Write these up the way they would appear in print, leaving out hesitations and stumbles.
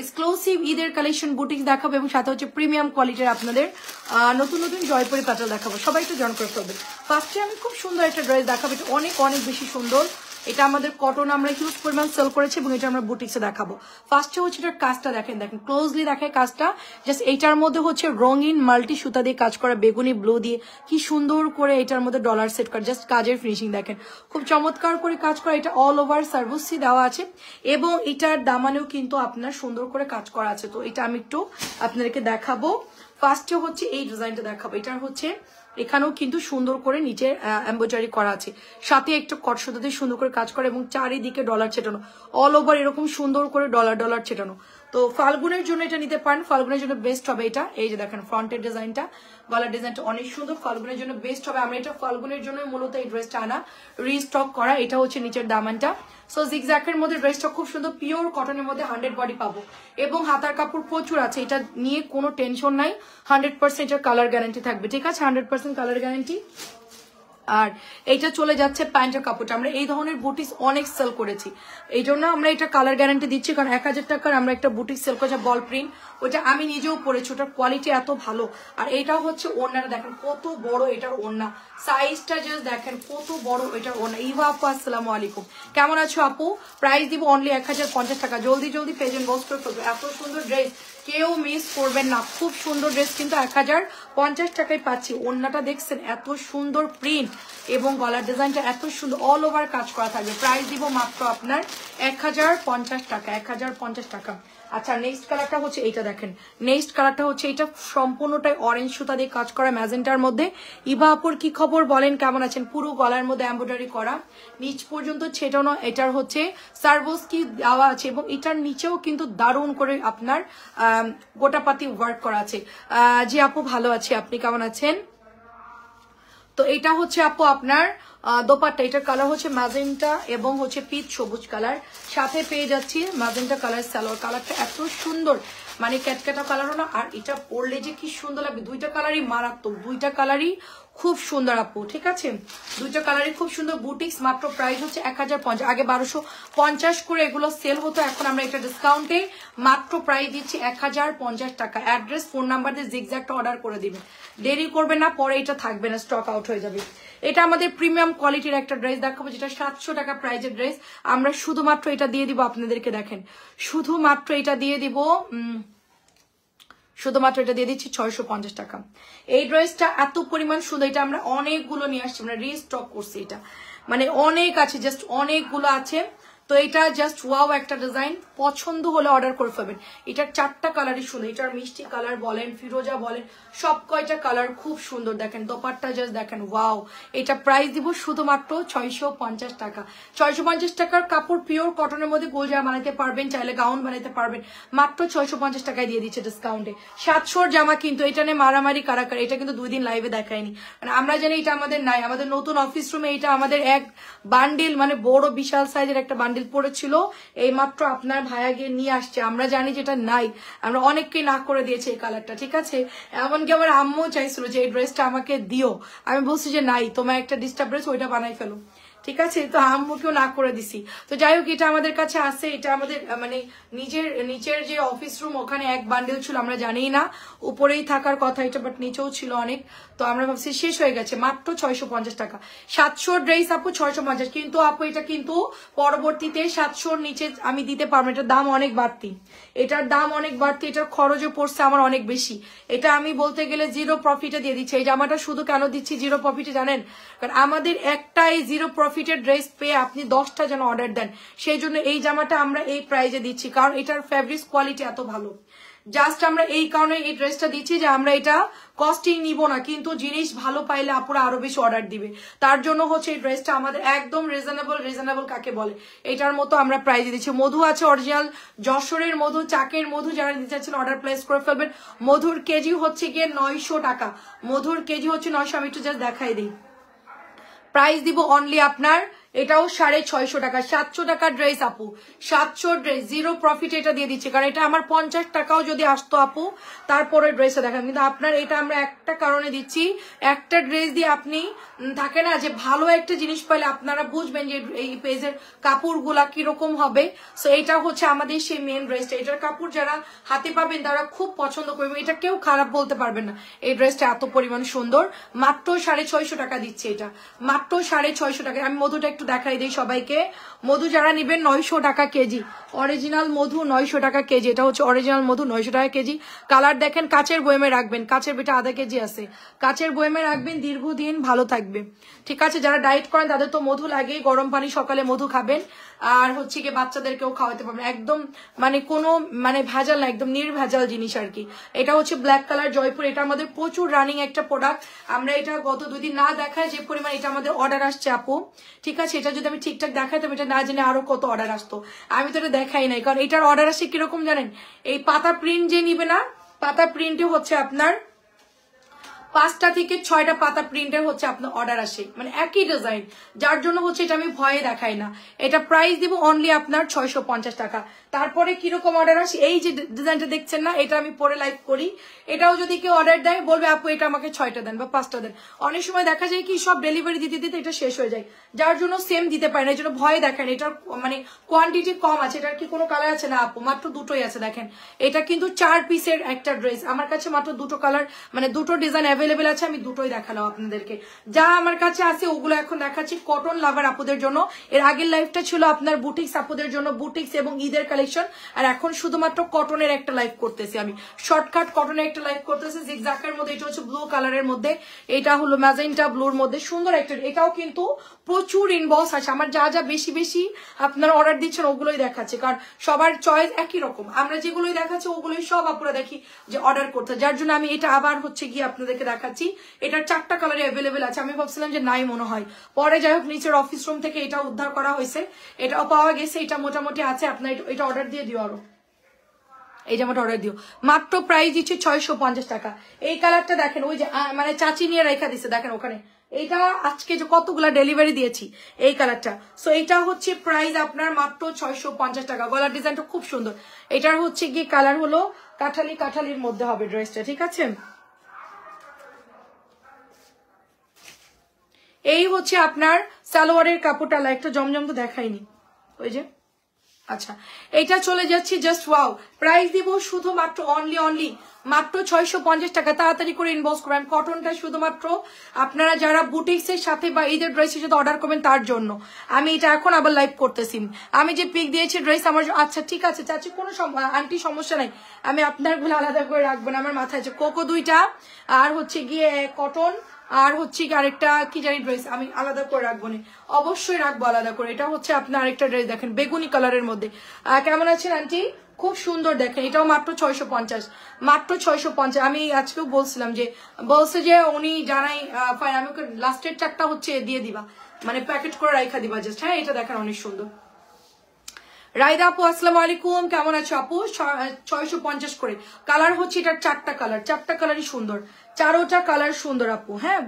Exclusive ঈদের collection boutique দেখাবো এবং সাথে হচ্ছে প্রিমিয়াম কোয়ালিটির আপনাদের নতুন নতুন জয়পুরি প্যাটার্ন দেখাবো। সবাই একটু জয়েন করে ফেলবে। ফার্স্টে আমি খুব সুন্দর একটা ড্রেস দেখাবো, এটা অনেক অনেক বেশি সুন্দর। এটা আমাদের কটন আমরা হিউজ পরিমাণ সেল করেছি এবং এটা আমরা বুটিক্সে দেখাবো। ফার্স্টে হচ্ছে এটার কাজটা দেখেন, দেখেন ক্লোজলি দেখেন কাজটা। জাস্ট এইটার মধ্যে হচ্ছে রঙিন মাল্টি সুতা দিয়ে কাজ করা, বেগুনি ব্লু দিয়ে কি সুন্দর করে এটার মধ্যে ডলার সেট করা, জাস্ট কাজের ফিনিশিং দেখেন, খুব চমৎকার করে কাজ করা। এটা অল ওভার সার্ভিসি দেওয়া আছে এবং এটার দামানেও কিন্তু আপনার সুন্দর করে কাজ করা আছে। তো এটা আমি একটু আপনাদেরকে দেখাবো। ফার্স্টে হচ্ছে এই ডিজাইনটা দেখাবো, এটার হচ্ছে এখানেও কিন্তু সুন্দর করে নিচে এমব্রয়ডারি করা আছে, সাথে একটা কট সুতা দিয়ে সুন্দর করে কাজ করা এবং চারিদিকে ডলার ছেটানো, অল ওভার এরকম সুন্দর করে ডলার ডলার ছেটানো। তো ফাল্গুনের জন্য এটা নিতে পারেন, ফাল্গুনের জন্য বেস্ট হবে এটা। এই যে দেখেন ফ্রন্টের ডিজাইনটা, গলার ডিজাইনটা অনেক সুন্দর, ফাল্গুনের জন্য বেস্ট হবে। আমরা এটা ফাল্গুনের জন্য মূলত এই ড্রেসটা আনা, রিস্টক করা। এটা হচ্ছে নিচের দামানটা। সো জিগজ্যাকের মধ্যে ড্রেসটা খুব সুন্দর, পিওর কটনের মধ্যে 100 বডি পাবো এবং হাতার কাপড় প্রচুর আছে, এটা নিয়ে কোনো টেনশন নাই। 100% এটার কালার গ্যারান্টি থাকবে, ঠিক আছে, 100% কালার গ্যারান্টি। আর এইটা চলে যাচ্ছে প্যান্টের কাপড়টা। আমরা এই ধরনের বুটিক্স অনেক সেল করেছি, এই জন্য আমরা এটা কালার গ্যারান্টি দিচ্ছি, কারণ 1000 টাকার আমরা একটা বুটিক সেল করেছি বল প্রিন্ট, ওটা আমি নিজেও পরেছি, ওটার কোয়ালিটি এত ভালো। আর এটাও হচ্ছে ওড়নাটা দেখেন কত বড় এটার ওড়না, সাইজটা জাস্ট দেখেন কত বড় এটার ওড়না। ইভা আপু আসসালামু আলাইকুম, কেমন আছো আপু? প্রাইস দিব অনলি 1050 টাকা। জলদি জলদি পেজেন বক্স করে ফেলবে, এত সুন্দর ড্রেস কেউ মিস করবেন না। খুব সুন্দর ড্রেস কিন্তু 1050 টাকায় পাচ্ছি। ওড়নাটা দেখছেন এত সুন্দর প্রিন্ট এবং গলার ডিজাইনটা এত সুন্দর, অল ওভার কাজ করা থাকবে। প্রাইস দিব মাত্র আপনার 1050 টাকা, 1050 টাকা। আচ্ছা নেক্সট কালারটা হচ্ছে এইটা দেখেন, নেক্সট কালারটা হচ্ছে এটা সম্পূর্ণটাই অরেঞ্জ সুতা দিয়ে কাজ করা ম্যাজেন্টার মধ্যে। ইভা আপুর কি খবর বলেন, কেমন আছেন? পুরো গলার মধ্যে এমব্রয়ডারি করা, নিচ পর্যন্ত ছেটানো, এটার হচ্ছে সার্ভোস কি দেওয়া আছে এবং এটার নিচেও কিন্তু দারুণ করে আপনার গোটাপাতি ওয়ার্ক করা আছে। জি আপু ভালো আছি, আপনি কেমন আছেন? তো এটা হচ্ছে আপু আপনার দোপাট্টা, এটার কালার হচ্ছে ম্যাজেন্টা এবং হচ্ছে পিচ সবুজ কালার, সাথে পেয়ে যাচ্ছি ম্যাজেন্টা কালার সালোয়ার। কালারটা এত সুন্দর, মানে ক্যাটক্যাটা কালারও না, আর এটা পরলে যে কি সুন্দর লাগবে। দুইটা কালারই মারাত্মক, দুইটা কালারই খুব সুন্দর আপু, ঠিক আছে, দুইটা কালারই খুব সুন্দর। বুটিক্স মাত্র প্রাইস হচ্ছে 1050, আগে 1250 করে এগুলো সেল হতো, এখন আমরা এটা ডিসকাউন্টে মাত্র প্রাইস দিচ্ছি 1050 টাকা। অ্যাড্রেস ফোন নাম্বার দিয়ে জিগজ্যাগটা অর্ডার করে দিবেন, দেরি করবেন না, পরে এটা থাকবে না, স্টক আউট হয়ে যাবে। এটা আমাদের প্রিমিয়াম কোয়ালিটির একটা ড্রেস দেখাবো, যেটা 700 টাকা প্রাইজের ড্রেস। আমরা শুধুমাত্র এটা দিয়ে দিব আপনাদেরকে, দেখেন শুধুমাত্র এটা দিয়ে দিব, শুধুমাত্র এটা দিয়ে দিচ্ছি 650 টাকা। এই ড্রেসটা এত পরিমাণ সুন্দর, এটা আমরা অনেকগুলো নিয়ে আসছি, আমরা রিস্টক করছি, এটা মানে অনেক আছে, জাস্ট অনেকগুলো আছে। তো এটা জাস্ট ওয়াও একটা ডিজাইন, পছন্দ হলে অর্ডার করে ফেলবেন। এটার 4টা কালারই সুন্দর, এটার মিষ্টি কালার বলেন, ফিরোজা বলেন, সব কয়টা কালার খুব সুন্দর। দেখেন দোপাট্টা জাস্ট দেখেন, ওয়াও। এটা প্রাইস দিব শুধুমাত্র 650 টাকা। 650 টাকার কাপড়, পিওর কটনের মধ্যে গোল জামা বানাতে পারবেন, চাইলে গাউন বানাতে পারবেন, মাত্র 650 টাকায় দিয়ে দিচ্ছে ডিসকাউন্টে। 700 জামা কিন্তু এটা নিয়ে মারামারি কারাকার, এটা কিন্তু 2 দিন লাইভে দেখায়নি, মানে আমরা জানি এটা আমাদের নাই। আমাদের নতুন অফিস রুমে এটা আমাদের এক বান্ডিল, মানে বড় বিশাল সাইজের একটা বান্ডিল পড়েছিল, এই মাত্র আপনার ভাইয়া গিয়ে নিয়ে আসছে। আমরা জানি যেটা নাই, আমরা অনেককে না করে দিয়েছি এই কালারটা, ঠিক আছে। এমনকি আমার আম্মু চাইছিল যে এই ড্রেসটা আমাকে দিও, আমি বলছি যে নাই, তোমার একটা ডিস্টার্ব ড্রেস, ওইটা বানাই ফেলো, ঠিক আছে। তো আম্মুকেও না করে দিছি। তো যাই হোক, এটা আমাদের কাছে আছে, এটা আমাদের মানে নিচের যে অফিস রুম, ওখানে এক বান্ডেল ছিল, আমরা জানি না উপরেই থাকার কথা এটা, বাট নিচেও ছিল অনেক। তো আমরা ভাবছি শেষ হয়ে গেছে, মাত্র 650 টাকা। 700 ড্রেস আপু 650, কিন্তু আপু এটা কিন্তু পরবর্তীতে 700-র নিচে আমি দিতে পারবো, এটার দাম অনেক বাড়তি, এটার দাম অনেক বাড়তি, এটার খরচও পড়ছে আমার অনেক বেশি। এটা আমি বলতে গেলে জিরো প্রফিটে দিয়ে দিচ্ছি। এই জামাটা শুধু কেন দিচ্ছি জিরো প্রফিটে জানেন? কারণ আমাদের একটাই জিরো প্রফিটের ড্রেস পেয়ে আপনি 10টা যেন অর্ডার দেন, সেই জন্য এই জামাটা আমরা এই প্রাইজে দিচ্ছি, কারণ এটার ফ্যাব্রিক কোয়ালিটি এত ভালো। জাস্ট আমরা এই কারণে এই ড্রেসটা দিচ্ছি যে আমরা এটা কস্টিং নিব না, কিন্তু জিনিস ভালো পাইলে আপুরা আরো বেশি অর্ডার দিবে, তার জন্য হচ্ছে এই ড্রেসটা আমাদের একদম রিজনেবল কাকে বলে এটার মতো আমরা প্রাইজে দিচ্ছি। মধু আছে অরিজিনাল যশোরের মধু, চাকের মধু, যারা দিতে চাচ্ছেন অর্ডার প্লেস করে ফেলবেন। মধুর কেজি হচ্ছে গিয়ে 900 টাকা, মধুর কেজি হচ্ছে 900। আমি একটু জাস্ট দেখাই দিই, প্রাইস দিব অনলি আপনার এটাও 650 টাকা, 700 টাকার ড্রেস আপু, 700 ড্রেস, জিরো প্রফিট এটা দিয়ে দিচ্ছি, কারণ এটা আমার 50 টাকাও যদি আসতো আপু তারপরে ড্রেসটা দেখান, কিন্তু আপনার এটা আমরা একটা কারণে দিচ্ছি, একটা ড্রেস দিয়ে আপনি থাকে না যে ভালো একটা জিনিস পাইলে আপনারা বুঝবেন যে এই পেজের কাপড়গুলা কিরকম হবে। সো এটা হচ্ছে আমাদের সেই মেন ড্রেসটা, এটার কাপড় যারা হাতে পাবেন তারা খুব পছন্দ করবে, এটা কেউ খারাপ বলতে পারবেন না। এই ড্রেসটা এত পরিমাণ সুন্দর, মাত্র 650 টাকা দিচ্ছে এটা, মাত্র 650 টাকা। আমি মধুটা একটু দেখাই দিই সবাইকে, মধু যারা নিবেন 900 টাকা কেজি, অরিজিনাল মধু 900 টাকা কেজি, এটা হচ্ছে অরিজিনাল মধু 900 টাকা কেজি। কালার দেখেন, কাচের বয়মে রাখবেন, কাচের বেটা আধা কেজি আছে, কাচের বয়মে রাখবেন, দীর্ঘদিন ভালো থাকবে। ঠিক আছে, যারা ডায়েট করেন তাদের তো মধু লাগে, গরম পানি সকালে মধু খাবেন, আর হচ্ছে কি বাচ্চাদেরকেও খাওয়াতে পারবেন, একদম মানে কোনো মানে ভেজাল না, একদম নির্ভেজাল জিনিস আর কি। এটা হচ্ছে ব্ল্যাক কালার জয়পুর, এটা আমাদের প্রচুর রানিং একটা প্রোডাক্ট, আমরা এটা গত 2 দিন না দেখায় যে পরিমাণ এটা আমাদের অর্ডার আসছে আপু। ঠিক আছে, এটা যদি আমি ঠিকঠাক দেখাইতাম, এটা না জেনে আরো কত অর্ডার আসতো, আমি তো এটা দেখাই নাই, কারণ এটার অর্ডার আসে কিরকম জানেন, এই পাতা প্রিন্ট যে নিবে না, পাতা প্রিন্টে হচ্ছে আপনার 5টা থেকে 6টা পাতা প্রিন্টের হচ্ছে আপনার অর্ডার আসে, মানে একই ডিজাইন, যার জন্য হচ্ছে এটা আমি ভয়ে দেখাই না। এটা প্রাইস দিব অনলি আপনার 650 টাকা। তারপরে কিরকম অর্ডার আসে, এই যে ডিজাইনটা দেখছেন না, এটা আমি পরে লাইভ করি, এটাও যদি কেউ অর্ডার দেয় বলবে আপু এটা আমাকে 6টা দেন বা 5টা দেন, অনেক সময় দেখা যায় কি সব ডেলিভারি দিতে দিতে এটা শেষ হয়ে যায়, যার জন্য সেম দিতে পারে না, এই জন্য ভয়ে দেখেন। এটার মানে কোয়ান্টিটি কম আছে, এটার কি কোনো কালার আছে না আপু, মাত্র দুটোই আছে দেখেন। এটা কিন্তু 4 পিসের একটা ড্রেস, আমার কাছে মাত্র দুটো কালার মানে দুটো ডিজাইন অ্যাভেলেবেল আছে, আমি দুটোই দেখালাম আপনাদেরকে। যা আমার কাছে আছে ওগুলো এখন দেখাচ্ছি কটন লাভার আপুদের জন্য। এর আগের লাইভটা ছিল আপনার বুটিক্স আপুদের জন্য, বুটিক্স এবং ঈদের কালেকশন, আর এখন শুধুমাত্র কটনের একটা লাইভ করতেছি আমি, শর্টকাট কটনের একটা লাইভ করতেছি জিগজ্যাকের মধ্যে। এটা হচ্ছে ব্লু কালারের মধ্যে, এটা হলো ম্যাজেন্টা ব্লুর মধ্যে, সুন্দর একটা, এটাও কিন্তু প্রচুর ইনবক্স আছে, আমার যা যা বেশি বেশি আপনারা অর্ডার দিচ্ছেন ওগুলোই দেখাচ্ছে, কারণ সবার চয়েস একই রকম, আমরা যেগুলোই দেখাচ্ছি ওগুলোই সব আপুরা দেখি যে অর্ডার করতে, যার জন্য আমি এটা আবার হচ্ছে গিয়ে আপনাদেরকে দেখাচ্ছি। এটার 4টা কালারে অ্যাভেলেবেল আছে, আমি ভাবছিলাম যে নাই মনে হয়, পরে যাই হোক নিচের অফিস রুম থেকে এটা উদ্ধার করা হয়েছে, এটাও পাওয়া গেছে, এটা মোটামুটি আছে। আপনার এটা অর্ডার দিয়ে দিও, আরো এই জামাটা অর্ডার দিও, মাত্র প্রাইস দিচ্ছে 650 টাকা। এই কালারটা দেখেন, ওই যে মানে চাচি নিয়ে রেখা দিচ্ছে দেখেন ওখানে, এইটা আজকে যে কতগুলা ডেলিভারি দিয়েছি এই কালারটা। সো এটা হচ্ছে প্রাইস আপনার মাত্র 650 টাকা। গলার ডিজাইনটা খুব সুন্দর, এটার হচ্ছে গিয়ে কালার হলো কাঠালির মধ্যে হবে ড্রেসটা। ঠিক আছে, এই হচ্ছে আপনার সালোয়ারের কাপড়টা, একটা জমজম তো দেখাইনি, ওই যে আচ্ছা এটা চলে যাচ্ছি জাস্ট ওয়াও। প্রাইস দিব শুধুমাত্র অনলি মাত্র 650 টাকা। তাড়াতাড়ি করে ইনবক্স করবেন, কটনটা শুধুমাত্র আপনারা যারা বুটিক্স এর সাথে বা ঈদের ড্রেসের সাথে অর্ডার করবেন তার জন্য আমি এটা এখন আবার লাইভ করতেছি। আমি যে পিক দিয়েছি ড্রেস আমার, আচ্ছা ঠিক আছে চাচি, কোনো আন্টি সমস্যা নাই, আমি আপনার গুলো আলাদা করে রাখবো না, আমার মাথায় আছে কোকো 2টা, আর হচ্ছে গিয়ে কটন, আর হচ্ছে আরেকটা কি জানি ড্রেস, আমি আলাদা করে রাখবো না, অবশ্যই রাখবো আলাদা করে। এটা হচ্ছে আপনার আরেকটা ড্রেস দেখেন বেগুনি কালারের মধ্যে, কেমন আছেন আন্টি, খুব সুন্দর দেখেন, এটাও মাত্র 650, মাত্র 650। আমি আজকেও বলছিলাম যে বলছে যে উনি জানাই ফাইন, আমি ওকে লাস্টের 4টা হচ্ছে দিয়ে দিবা, মানে প্যাকেট করে রাখা দিবা জাস্ট। হ্যাঁ এটা দেখেন অনেক সুন্দর। রাইদা আপু আসসালামু আলাইকুম, কেমন আছো আপু? 650 করে কালার হচ্ছে, এটার 4টা কালার, 4টা কালারই সুন্দর, 4টা কালার সুন্দর আপু। হ্যাঁ,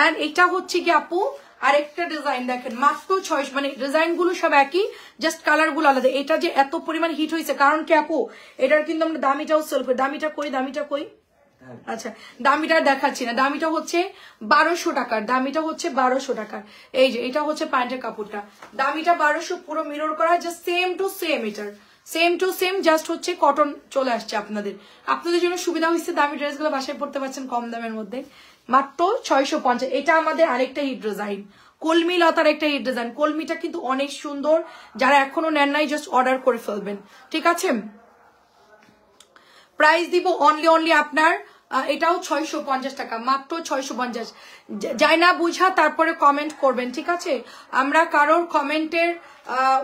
এন্ড এটা হচ্ছে কি আপু আরেকটা ডিজাইন দেখেন, মাত্র 600, মানে ডিজাইন গুলো সব একই, জাস্ট কালার গুলো আলাদা। এটা যে এত পরিমাণ হিট হয়েছে কারণ কি আপু, এটার কিন্তু আমরা দামিটাও সেল করি। দামিটা কই আচ্ছা দামিটা দেখাচ্ছি না, দামিটা হচ্ছে 1200 টাকার, দামিটা হচ্ছে 1200 টাকার। এই যে এটা হচ্ছে প্যান্টের কাপড়টা, দামিটা 1200, পুরো মিরর করা, জাস্ট সেম টু সেম, এটার সেম টু সেম, জাস্ট হচ্ছে কটন চলে আসছে আপনাদের জন্য সুবিধা হয়েছে, দামি ড্রেসগুলো বাসায় পড়তে পারছেন কম দামের মধ্যে, মাত্র 650। এটা আমাদের আরেকটা হিট ডিজাইন, কলমি লতার একটা হিট ডিজাইন, কলমিটা কিন্তু অনেক সুন্দর, যারা এখনো নেন নাই জাস্ট অর্ডার করে ফেলবেন। ঠিক আছে, প্রাইস দিব অনলি আপনার এটাও 650 টাকা, মাত্র 650। যাই না বুঝা তারপরে কমেন্ট করবেন, ঠিক আছে? আমরা কারোর কমেন্টের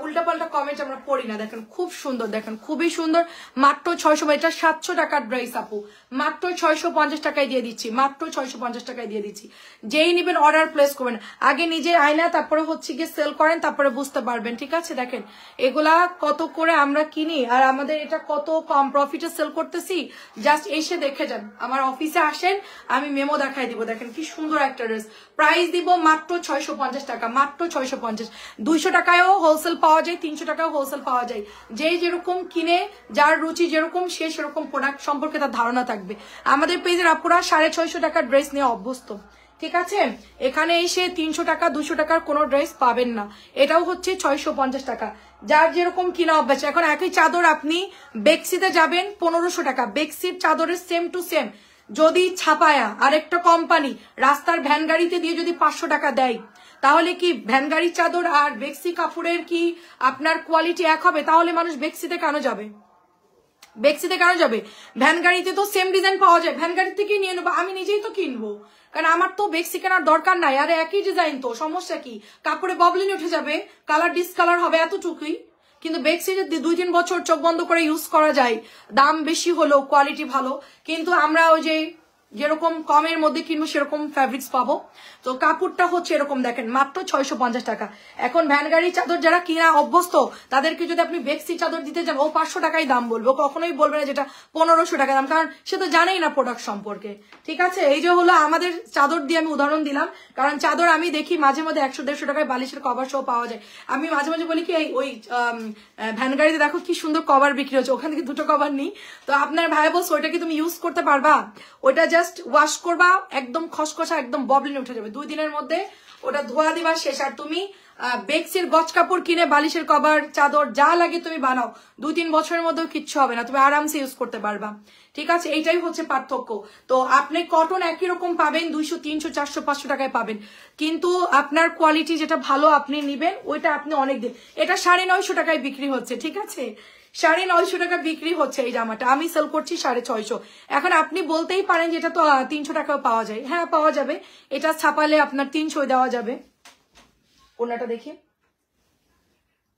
উল্টাপাল্টা কমেন্ট আমরা পড়ি না। দেখেন খুব সুন্দর, দেখেন খুবই সুন্দর, মাত্র 600, এটা 700 টাকার ড্রেস আপু, মাত্র 650 টাকায় দিয়ে দিচ্ছি, মাত্র 650 টাকায় দিয়ে দিচ্ছি। যেই নিবেন অর্ডার প্লেস করবেন, আগে নিজে আয়না তারপরে হচ্ছে গিয়ে সেল করেন, তারপরে বুঝতে পারবেন। ঠিক আছে, দেখেন এগুলা কত করে আমরা কিনি আর আমাদের এটা কত কম প্রফিটে সেল করতেছি, জাস্ট এসে দেখে যান, আমার অফিসে আসেন, আমি মেমো দেখাই দিব। দেখেন কি সুন্দর একটা ড্রেস, প্রাইস দিব মাত্র 650 টাকা, মাত্র 650। 200 টাকায়ও হোলসেল পাওয়া যায়, 300 টাকাও হোলসেল পাওয়া যায়। যে যেরকম কিনে, যার রুচি যেরকম, সে সেরকম প্রোডাক্ট সম্পর্কে তার ধারণা থাকবে। আমাদের পেজের আপুরা 650 টাকার ড্রেস নিয়ে অভ্যস্ত। ঠিক আছে, এখানে এসে 300 টাকা 200 টাকার কোনো ড্রেস পাবেন না, এটাও হচ্ছে 650 টাকা, যার যেরকম কিনা অভ্যাস। এখন একই চাদর আপনি বেক্সিতে যাবেন 1500 টাকা, বেক্সির চাদরের সেম টু সেম যদি ছাপায়া আরেকটা কোম্পানি রাস্তার ভ্যান গাড়িতে দিয়ে যদি 500 টাকা দেয়, তাহলে কি ভ্যান গাড়ির চাদর আর বেক্সি কাপড়ের কি আপনার কোয়ালিটি এক হবে? তাহলে মানুষ বেক্সিতে কেন যাবে? বেক্সিতে কেন যাবে? ভ্যান গাড়িতে তো সেম ডিজাইন পাওয়া যায়, ভ্যান গাড়ি থেকেই নিয়ে নেবো, আমি নিজেই তো কিনবো, কারণ আমার তো বেক্সি কেনার দরকার নাই। আরে একই ডিজাইন তো, সমস্যা কি? কাপড়ে ববলিন উঠে যাবে, কালার ডিসকালার হবে, এতটুকুই। কিন্তু বেক্সি যদি 2-3 বছর চোখ বন্ধ করে ইউজ করা যায়, দাম বেশি হলেও কোয়ালিটি ভালো, কিন্তু আমরা ওই যে যেরকম কমের মধ্যে কিনবো সেরকম ফ্যাব্রিক্স পাবো। তো কাপড়টা হচ্ছে এরকম, দেখেন মাত্র 650 টাকা। এখন ভ্যান গাড়ির চাদর যারা কিনা অভ্যস্ত, তাদেরকে যদি আপনি বেক্সি চাদর দিতে যান, ও 500 টাকাই দাম বলবো, কখনোই বলবে না যেটা 1500 টাকা দাম, কারণ সে তো জানেই না প্রোডাক্ট সম্পর্কে। ঠিক আছে, এই যে হলো আমাদের চাদর দিয়ে আমি উদাহরণ দিলাম, কারণ চাদর আমি দেখি মাঝে মধ্যে 100-150 টাকায় বালিশের কভার সহ পাওয়া যায়। আমি মাঝে মাঝে বলি কি, ওই ভ্যান গাড়িতে দেখো কি সুন্দর কভার বিক্রি হচ্ছে, ওখান থেকে 2টো কভার নিই। তো আপনার ভাই বলছে ওইটা কি তুমি ইউজ করতে পারবা? ওইটা জাস্ট ওয়াশ করবা, একদম খসখসা, একদম ববলিন উঠে যাবে, 2 দিনের মধ্যে ওটা ধোয়া দিবা শেষ। আর তুমি বেক্সির গজ কাপড় কিনে বালিশের কভার চাদর যা লাগে তুমি বানাও, 2-3 বছরের মধ্যেও কিচ্ছু হবে না, তুমি আরামসে ইউজ করতে পারবা। ঠিক আছে, এইটাই হচ্ছে পার্থক্য। তো আপনি কটন একই রকম পাবেন, 200, 300, 400, 500 টাকায় পাবেন, কিন্তু আপনার কোয়ালিটি যেটা ভালো আপনি নিবেন, ওইটা আপনি অনেক দিন। এটা 950 টাকায় বিক্রি হচ্ছে। ঠিক আছে, 950 টাকা বিক্রি হচ্ছে এই জামাটা, আমি সেল করছি 650। এখন আপনি বলতেই পারেন যে এটা তো 300 টাকাও পাওয়া যায়। হ্যাঁ পাওয়া যাবে, এটা ছাপালে আপনার 300 দেওয়া যাবে। ওনাটা দেখি।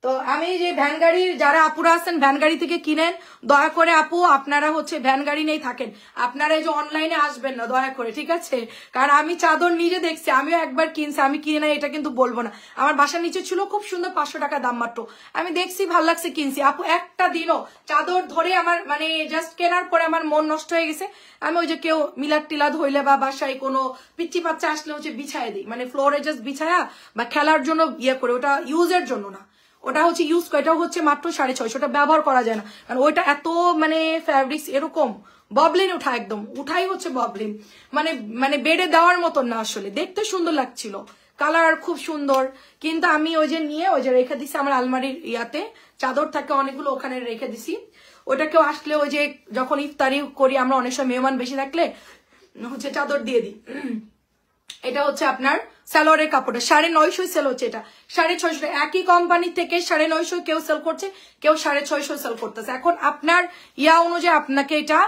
তো আমি যে ভ্যান গাড়ির যারা আপুরা আছেন ভ্যান গাড়ি থেকে কিনেন, দয়া করে আপু আপনারা হচ্ছে ভ্যান গাড়ি নেই থাকেন, আপনারা এই যে অনলাইনে আসবেন না দয়া করে। ঠিক আছে, কারণ আমি চাদর নিজে দেখছি, আমিও একবার কিনছি, আমি কিনে নাই এটা কিন্তু বলবো না। আমার বাসার নিচে ছিল খুব সুন্দর, 500 টাকা দাম মাত্র, আমি দেখছি ভাল লাগছে কিনছি। আপু একটা দিনও চাদর ধরে আমার মানে জাস্ট কেনার পরে আমার মন নষ্ট হয়ে গেছে। আমি ওই যে কেউ মিলাদ টিলাদ হইলে বা বাসায় কোনো পিচ্চি বাচ্চা আসলে হচ্ছে বিছায় দিই, মানে ফ্লোরে জাস্ট বিছায়া বা খেলার জন্য ইয়ে করে, ওটা ইউজের জন্য না, ওটা হচ্ছে ইউজ করে। এটাও হচ্ছে মাত্র 650, ওটা ব্যবহার করা যায় না, কারণ ওইটা এত মানে ফ্যাব্রিক্স এরকম ববলিন উঠা, একদম উঠাই হচ্ছে ববলিন, মানে মানে বেডে দেওয়ার মতন না, আসলে দেখতে সুন্দর লাগছিল, কালার খুব সুন্দর। কিন্তু আমি ওই যে নিয়ে ওই যে রেখে দিছি আমার আলমারির ইয়াতে, চাদর থাকে অনেকগুলো, ওখানে রেখে দিছি। ওটা কেউ আসলে ওই যে যখন ইফতারি করি আমরা, অনেক সময় মেহমান বেশি থাকলে হচ্ছে চাদর দিয়ে দিই। এটা হচ্ছে আপনার সালোয়ারের কাপড়টা, 950 সেল হচ্ছে, এটা 650। একই কোম্পানি থেকে 950 কেউ সেল করছে, কেউ 650 সেল করতেছে। এখন আপনার ইয়া অনুযায়ী আপনাকে এটা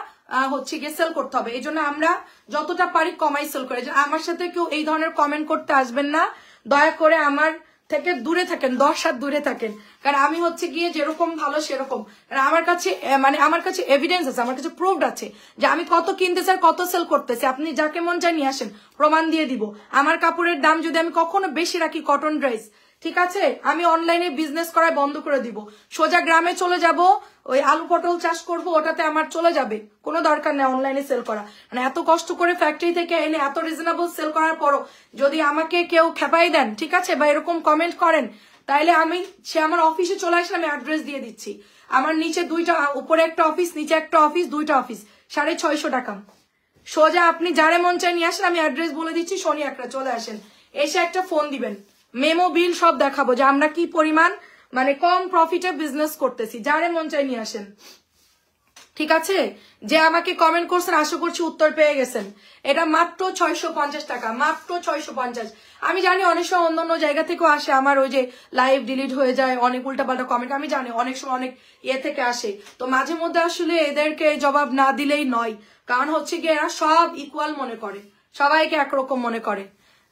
হচ্ছে গিয়ে সেল করতে হবে, এই জন্য আমরা যতটা পারি কমাই সেল করে। আমার সাথে কেউ এই ধরনের কমেন্ট করতে আসবেন না, দয়া করে আমার থেকে দূরে থাকেন, 10 হাত দূরে থাকেন, কারণ আমি হচ্ছে গিয়ে যেরকম ভালো সেরকম, আমার কাছে মানে আমার কাছে এভিডেন্স আছে, আমার কাছে প্রুফড আছে যে আমি কত কিনতেছি আর কত সেল করতেছি। আপনি যাকে মন চায় নিয়ে আসেন, প্রমাণ দিয়ে দিব। আমার কাপড়ের দাম যদি আমি কখনো বেশি রাখি, কটন ড্রেস, ঠিক আছে, আমি অনলাইনে বিজনেস করায় বন্ধ করে দিব, সোজা গ্রামে চলে যাব, ওই আলু পটল চাষ করব, ওটাতে আমার চলে যাবে, কোনো দরকার নেই অনলাইনে সেল করা। মানে এত কষ্ট করে ফ্যাক্টরি থেকে এনে এত রিজনেবল সেল করার পরও যদি আমাকে কেউ খেপাই দেন, ঠিক আছে, বা এরকম কমেন্ট করেন, তাইলে সে আমার অফিসে চলে আসলে আমি অ্যাড্রেস দিয়ে দিচ্ছি। আমার নিচে 2টা, উপরে একটা অফিস, নিচে একটা অফিস, 2টা অফিস, 650 টাকা। সোজা আপনি যারে মন চায় নিয়ে আসেন, আমি অ্যাড্রেস বলে দিচ্ছি, শনি একটা চলে আসেন, এসে একটা ফোন দিবেন, মেমো বিল সব দেখাবো যে আমরা কি পরিমাণ মানে কম প্রফিটে বিজনেস করতেছি, যারে মন চায় নিয়ে আসেন। ঠিক আছে, যে আমাকে কমেন্ট করছেন আশা করছি উত্তর পেয়ে গেছেন। এটা মাত্র 650 টাকা, মাত্র 650। আমি জানি অনেক সময় অন্য জায়গা থেকেও আসে, আমার ওই যে লাইভ ডিলিট হয়ে যায়, অনেক উল্টাপাল্টা কমেন্ট, আমি জানি অনেক সময় অনেক ইয়ে থেকে আসে, তো মাঝে মধ্যে আসলে এদেরকে জবাব না দিলেই নয়, কারণ হচ্ছে কি এরা সব ইকুয়াল মনে করে, সবাইকে একরকম মনে করে।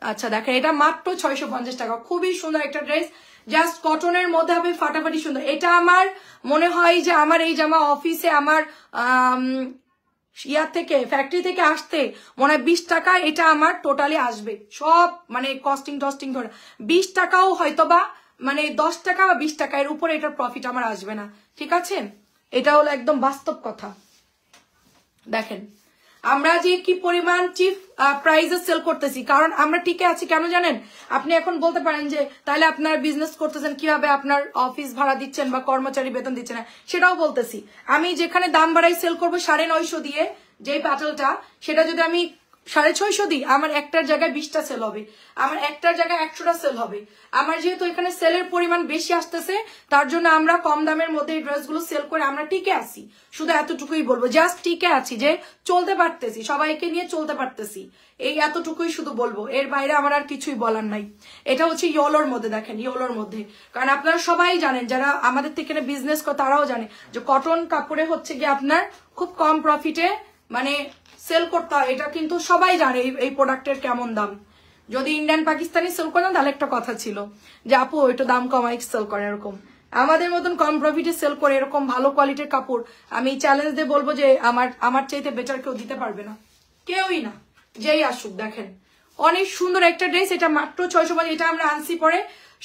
আচ্ছা দেখেন এটা মাত্র 650 টাকা, খুবই সুন্দর একটা ড্রেস, জাস্ট কটনের মধ্যে হবে ফাটাফাটি সুন্দর। এটা আমার মনে হয় যে আমার এই জামা অফিসে আমার ইয়ার থেকে ফ্যাক্টরি থেকে আসতে মনে হয় 20 টাকা এটা আমার টোটালি আসবে, সব মানে কস্টিং টস্টিং ধরে 20 টাকাও হয়তোবা মানে 10 টাকা বা 20 টাকা এর উপরে এটার প্রফিট আমার আসবে না, ঠিক আছে? এটা হলো একদম বাস্তব কথা। দেখেন আমরা যে কি পরিমাণ চিপ প্রাইসে সেল করতেছি, কারণ আমরা টিকে আছি কেন জানেন? আপনি এখন বলতে পারেন যে তাহলে আপনার বিজনেস করতেছেন কিভাবে, আপনার অফিস ভাড়া দিচ্ছেন বা কর্মচারী বেতন দিচ্ছেন না, সেটাও বলতেছি। আমি যেখানে দাম বাড়াই সেল করবো 950 দিয়ে যেই প্যাটেলটা, সেটা যদি আমি 650 দিই, আমার একটার জায়গায় 20টা সেল হবে, আমার একটার জায়গায় 100টা সেল হবে। আমার যেহেতু এখানে সেলের পরিমাণ বেশি আসতেছে, তার জন্য আমরা কম দামের মধ্যে এই ড্রেসগুলো সেল করে আমরা টিকে আছি। শুধু এতটুকুই বলবো, জাস্ট টিকে আছি, যে চলতে পারতেছি, সবাইকে নিয়ে চলতে পারতেছি, এই এতটুকুই শুধু বলবো, এর বাইরে আমার আর কিছুই বলার নাই। এটা হচ্ছে ইয়েলোর মধ্যে, দেখেন ইয়েলোর মধ্যে, কারণ আপনারা সবাই জানেন, যারা আমাদের থেকে বিজনেস করে তারাও জানে যে কটন কাপড়ে হচ্ছে গিয়ে আপনার খুব কম প্রফিটে মানে সেল করতে হয়। এটা কিন্তু সবাই জানে এই প্রোডাক্টের কেমন দাম। যদি ইন্ডিয়ান পাকিস্তানি সেল করেন তাহলে একটা কথা ছিল যে আপু ওইটা দাম কমাই সেল করে, এরকম আমাদের মতন কম প্রফিটে সেল করে এরকম ভালো কোয়ালিটির কাপড় আমি চ্যালেঞ্জ দিয়ে বলবো যে আমার চাইতে বেটার কেউ দিতে পারবে না, কেউই না, যেই আসুক। দেখেন অনেক সুন্দর একটা ড্রেস, এটা মাত্র 650। এটা আমরা আনছি পরে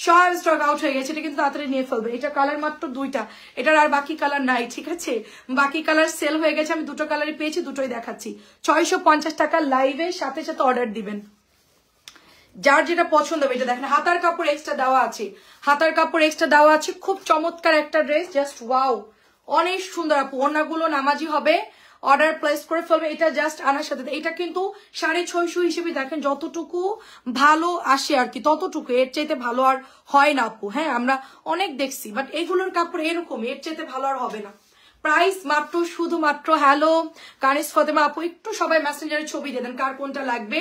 সব স্টক আউট হয়ে গেছে, এটা কিন্তু তাড়াতাড়ি নিয়ে ফেলবে। এটা কালার মাত্র 2টা, এটার আর বাকি কালার নাই, ঠিক আছে? বাকি কালার সেল হয়ে গেছে, আমি 2টো কালারই পেয়েছি, 2টোই দেখাচ্ছি। 650 টাকা লাইভে সাথে সাথে অর্ডার দিবেন, যার যেটা পছন্দ হবে। এটা দেখেন হাতার কাপড় এক্সট্রা দেওয়া আছে, হাতার কাপড় এক্সট্রা দেওয়া আছে, খুব চমৎকার একটা ড্রেস, জাস্ট ওয়াও, অনেক সুন্দর আপু। ওড়নাগুলো নামাজি হবে, অর্ডার প্লেস করে ফেলবে। এটা জাস্ট আনার সাথে এটা কিন্তু 650 হিসেবে দেখেন যতটুকু ভালো আসে আর কি, ততটুকু, এর চাইতে ভালো আর হয় না আপু। হ্যাঁ আমরা অনেক দেখছি, বাট এইগুলোর কাপড় এরকম, এর চাইতে ভালো আর হবে না। প্রাইস মাত্র শুধুমাত্র, হ্যালো কানিস ফতেমা আপু, একটু সবাই মেসেঞ্জারে ছবি দিয়ে দেন কার কোনটা লাগবে,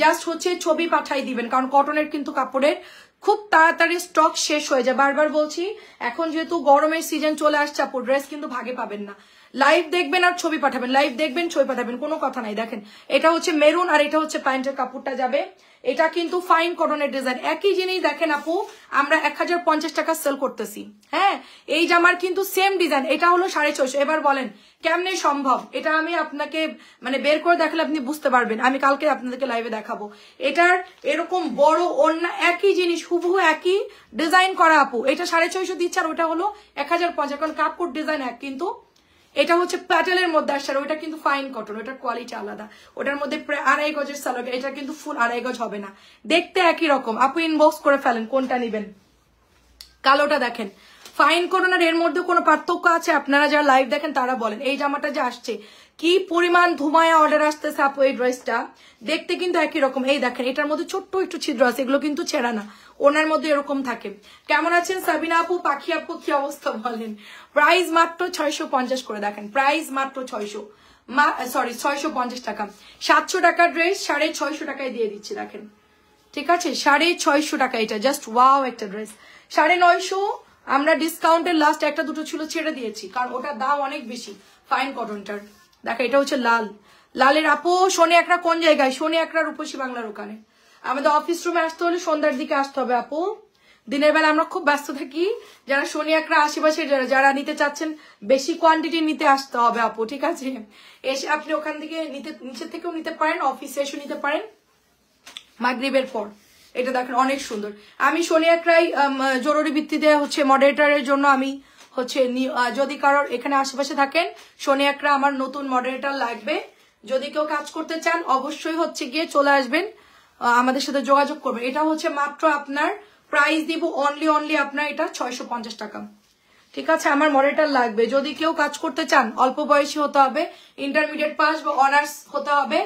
জাস্ট হচ্ছে ছবি পাঠাই দিবেন, কারণ কটনের কিন্তু কাপড়ের খুব তাড়াতাড়ি স্টক শেষ হয়ে যায়। বারবার বলছি, এখন যেহেতু গরমের সিজন চলে আসছে আপু, ড্রেস কিন্তু ভাগে পাবেন না। লাইভ দেখবেন আর ছবি পাঠাবেন, লাইভ দেখবেন ছবি পাঠাবেন, কোনো কথা নাই। দেখেন এটা হচ্ছে মেরুন আর এটা হচ্ছে প্যান্টের কাপড়টা যাবে। এটা কিন্তু ফাইন কটনের ডিজাইন, একই জিনিস দেখেন আপু, আমরা 1050 টাকা সেল করতেছি। হ্যাঁ এই জামার কিন্তু সেম ডিজাইন, এটা হলো 650। এবার বলেন কেমনে সম্ভব? এটা আমি আপনাকে মানে বের করে দেখালে আপনি বুঝতে পারবেন, আমি কালকে আপনাদেরকে লাইভে দেখাবো। এটার এরকম বড় ওড়না, একই জিনিস হুবহু একই ডিজাইন করা আপু, এটা 650 দিচ্ছে, আর ওটা হলো 1050, কারণ কাপড় ডিজাইন এক, কিন্তু এটা হচ্ছে প্যাটেলের মধ্যে আসছে, আর ওটা কিন্তু ফাইন কটন, ওটার কোয়ালিটি আলাদা। ওটার মধ্যে প্রায় 2.5 গজের সালোয়ার, এটা কিন্তু ফুল 2.5 গজ হবে না, দেখতে একই রকম। আপু ইনবক্স করে ফেলেন কোনটা নেবেন। কালোটা দেখেন ফাইন কটন, আর এর মধ্যে কোনো পার্থক্য আছে? আপনারা যারা লাইভ দেখেন তারা বলেন। এই জামাটা যে আসছে কি পরিমাণ ধুমায়া অর্ডার আসতেছে আপু, এই ড্রেসটা দেখতে কিন্তু একই রকম। এই দেখেন এটার মধ্যে ছোট্ট একটু ছিদ্র আছে, এগুলো কিন্তু ছেঁড়া না, ওনার মধ্যে এরকম থাকে। কেমন আছেন সাবিনা আপু, পাখি আপু, কি অবস্থা বলেন? প্রাইস মাত্র 650 করে, দেখেন প্রাইস মাত্র 650 টাকা। 700 টাকার ড্রেস 650 টাকায় দিয়ে দিচ্ছি, দেখেন ঠিক আছে, 650 টাকা। এটা জাস্ট ওয়াও একটা ড্রেস। 950 আমরা ডিসকাউন্টের লাস্ট একটা দুটো ছিল ছেড়ে দিয়েছি, কারণ ওটার দাম অনেক বেশি ফাইন কটনটার। দেখো এটা হচ্ছে লাল, লালের আপু শনি একরা কোন জায়গায়? শনি একরা রূপসী বাংলার ওখানে। আমাদের অফিস রুমে আসতে হলে সন্ধ্যার দিকে আসতে হবে আপু, দিনের বেলা আমরা খুব ব্যস্ত থাকি। যারা শনি একরা আশেপাশে যারা নিতে চাচ্ছেন, বেশি কোয়ান্টিটি নিতে আসতে হবে আপু, ঠিক আছে? এসে আপনি ওখান থেকে নিচে থেকেও নিতে পারেন, অফিসে এসে নিতে পারেন মাগরিবের পর। এটা দেখেন অনেক সুন্দর। আমি শনি একরাই জরুরি ভিত্তিতে হচ্ছে মডারেটরের জন্য আমি হচ্ছে, যদি কারোর এখানে আশেপাশে থাকেন শনি একরা আমার নতুন মডারেটর লাগবে, যদি কেউ কাজ করতে চান অবশ্যই হচ্ছে গিয়ে চলে আসবেন, আমাদের সাথে যোগাযোগ করবেন। এটা হচ্ছে মাত্র আপনার প্রাইস দিব অনলি আপনার এটা 650 টাকা, ঠিক আছে? আমার মডারেটর লাগবে, যদি কেউ কাজ করতে চান অল্প বয়সী হতে হবে, ইন্টারমিডিয়েট পাস বা অনার্স হতে হবে,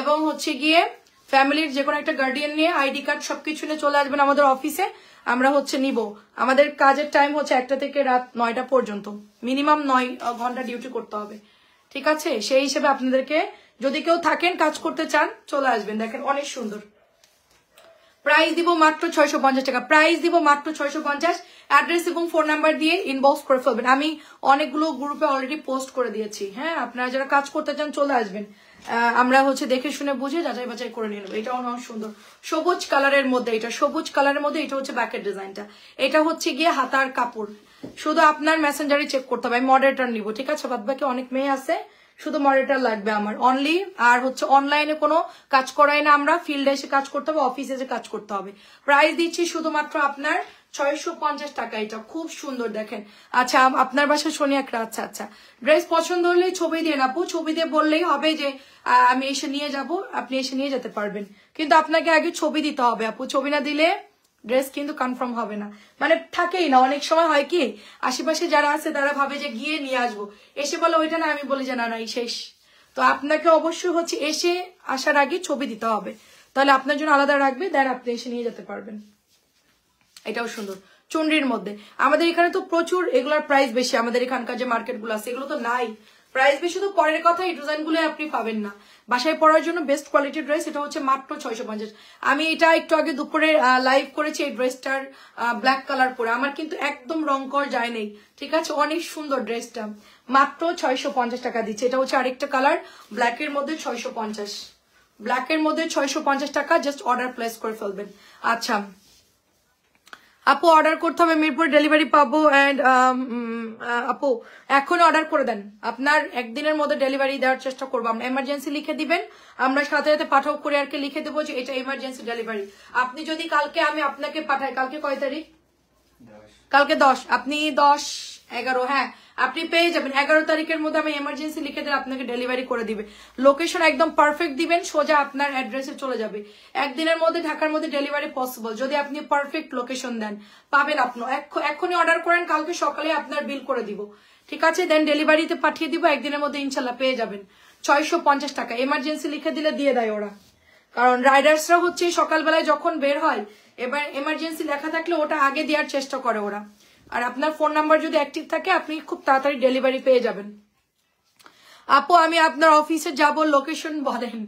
এবং হচ্ছে গিয়ে ফ্যামিলির যে কোনো একটা গার্ডিয়ান নিয়ে আইডি কার্ড সবকিছু নিয়ে চলে আসবেন আমাদের অফিসে। আমরা হচ্ছে নিব, আমাদের কাজের টাইম হচ্ছে 1টা থেকে রাত 9টা পর্যন্ত, মিনিমাম 9 ঘন্টা ডিউটি করতে হবে, ঠিক আছে? সেই হিসেবে আপনাদেরকে, যদি কেউ থাকেন কাজ করতে চান চলে আসবেন। দেখেন অনেক সুন্দর প্রাইস দিব মাত্র 650 টাকা, প্রাইস দিব মাত্র 650। অ্যাড্রেস এবং ফোন নাম্বার দিয়ে ইনবক্স করে ফেলবেন। আমি অনেকগুলো গ্রুপে অলরেডি পোস্ট করে দিয়েছি। হ্যাঁ, আপনারা যারা কাজ করতে চান চলে আসবেন, আমরা দেখে শুনে বুঝে যাচাই বাছাই করে নিয়ে নেবো। এটাও অনেক সুন্দর সবুজ কালারের মধ্যে, এটা সবুজ কালারের মধ্যে, এটা হচ্ছে ব্যাকের ডিজাইনটা, এটা হচ্ছে গিয়ে হাতার কাপড়। শুধু আপনার মেসেঞ্জারে চেক করতে হবে, আমি মডারেটর নিবো, ঠিক আছে? বাদ বাকি অনেক মেয়ে আছে, শুধু মডারেটর লাগবে আমার অনলি। আর হচ্ছে অনলাইনে কোনো কাজ করাই না আমরা, ফিল্ডে এসে কাজ করতে হবে, অফিসে এসে কাজ করতে হবে। প্রাইস দিচ্ছি শুধুমাত্র আপনার 650 টাকা। এটা খুব সুন্দর দেখেন। আচ্ছা, আপনার বাসা শনি একটা, আচ্ছা আচ্ছা, ড্রেস পছন্দ হলেই ছবি দিয়ে আপু, ছবি দিয়ে বললেই হবে যে আমি এসে নিয়ে যাব, আপনি এসে নিয়ে যেতে পারবেন, কিন্তু আপনাকে আগে ছবি দিতে হবে আপু। ছবি না দিলে ড্রেস কিন্তু কনফার্ম হবে না, মানে থাকেই না। অনেক সময় হয় কি, আশেপাশে যারা আছে তারা ভাবে যে গিয়ে নিয়ে আসবো, এসে বলে ওইটা না, আমি বলি যে না না এই শেষ। তো আপনাকে অবশ্যই হচ্ছে এসে আসার আগে ছবি দিতে হবে, তাহলে আপনার জন্য আলাদা রাখবে, দেন আপনি এসে নিয়ে যেতে পারবেন। এটাও সুন্দর চুনরির মধ্যে। আমাদের এখানে তো প্রচুর এগুলোর প্রাইস বেশি, আমাদের এখানকার যে মার্কেট গুলো আছে এগুলো তো নাই, প্রাইস বেশি তো পরের কথা, এই ডিজাইন গুলো আপনি পাবেন না। বাসায় পরার জন্য বেস্ট কোয়ালিটির ড্রেস, এটা হচ্ছে মাত্র 650। আমি এটা একটু আগে দুপুরে লাইভ করেছি এই ড্রেসটার ব্ল্যাক কালার পরে, আমার কিন্তু একদম রং কর যায় নেই, ঠিক আছে? অনেক সুন্দর ড্রেসটা, মাত্র 650 টাকা দিচ্ছে। এটা হচ্ছে আরেকটা কালার ব্ল্যাকের মধ্যে 650, ব্ল্যাকের মধ্যে 650 টাকা। জাস্ট অর্ডার প্লেস করে ফেলবেন। আচ্ছা আপু, অর্ডার করতে হবে, মিরপুর ডেলিভারি পাবো। এন্ড আপু এখন অর্ডার করে দেন, আপনার একদিনের মধ্যে ডেলিভারি দেওয়ার চেষ্টা করবো আমরা। এমার্জেন্সি লিখে দিবেন, আমরা সাথে সাথে পাঠাও, কুরিয়ারকে লিখে দেবো যে এটা এমার্জেন্সি ডেলিভারি। আপনি যদি কালকে আমি আপনাকে পাঠাই, কালকে কয় তারিখ? কালকে 10, আপনি 10, 11, হ্যাঁ আপনি পেয়ে যাবেন। 11 তারিখের মধ্যে আমি এমার্জেন্সি লিখে দিলে আপনাকে ডেলিভারি করে দিবে। লোকেশন একদম পারফেক্ট দিবেন, সোজা আপনার অ্যাড্রেসে চলে যাবে। একদিনের মধ্যে ঢাকার মধ্যে ডেলিভারি পসিবল, যদি আপনি পারফেক্ট লোকেশন দেন পাবেন। আপনি এখনই অর্ডার করেন, কালকে সকালে আপনার বিল করে দিব, ঠিক আছে? দেন ডেলিভারিতে পাঠিয়ে দিব, একদিনের মধ্যে ইনশাল্লাহ পেয়ে যাবেন। 650 টাকা এমার্জেন্সি লিখে দিলে দিয়ে দেয় ওরা, কারণ রাইডার্সরা হচ্ছে সকালবেলায় যখন বের হয়, এবার এমার্জেন্সি লেখা থাকলে ওটা আগে দেওয়ার চেষ্টা করে ওরা। আর আপনার ফোন নাম্বার যদি অ্যাক্টিভ থাকে আপনি খুব তাড়াতাড়ি ডেলিভারি পেয়ে যাবেন। আপু আমি আপনার অফিসে যাব, লোকেশন বলেন।